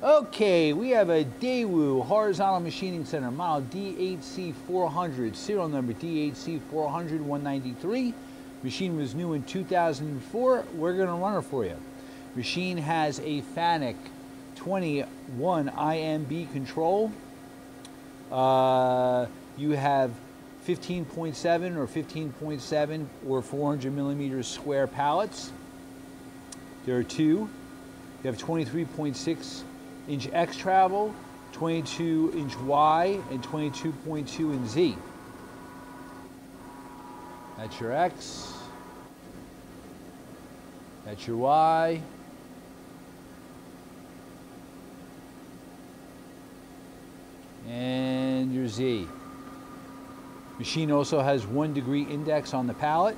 Okay, we have a Daewoo horizontal machining center, model D8C400, serial number D8C400-193. Machine was new in 2004. We're going to run her for you. Machine has a FANUC 21 IMB control. You have 15.7 or 15.7 or 400 millimeters square pallets. There are two. You have 23.6 inch X travel, 22 inch Y, and 22.2 in Z. That's your X. That's your Y. And your Z. Machine also has 1 degree index on the pallet.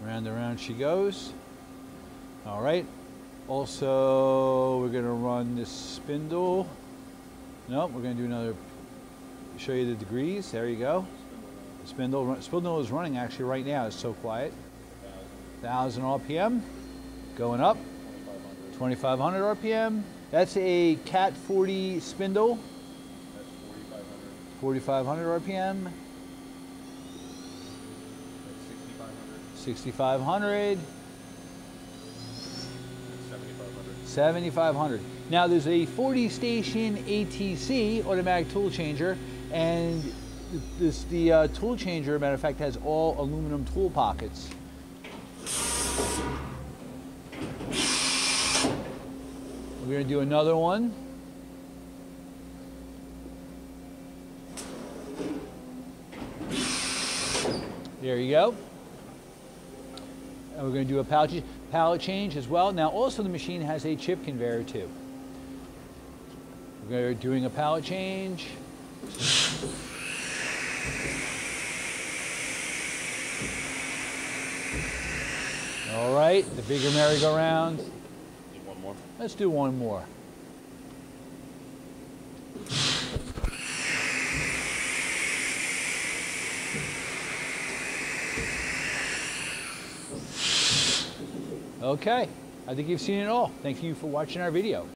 Round and round she goes. All right. Also, we're going to run this spindle. Nope, we're going to do another, show you the degrees. There you go. Spindle is running actually right now. It's so quiet. 1,000 RPM. Going up. 2,500 RPM. That's a Cat 40 spindle. That's 4,500 RPM. 6,500. 7,500. Now there's a 40 station ATC, automatic tool changer, and the tool changer, matter of fact, has all aluminum tool pockets. We're going to do another one. There you go. And we're going to do a pallet change as well. Now also the machine has a chip conveyor too. We're doing a pallet change. All right, the bigger merry-go-round. Do one more. Let's do one more. Okay, I think you've seen it all. Thank you for watching our video.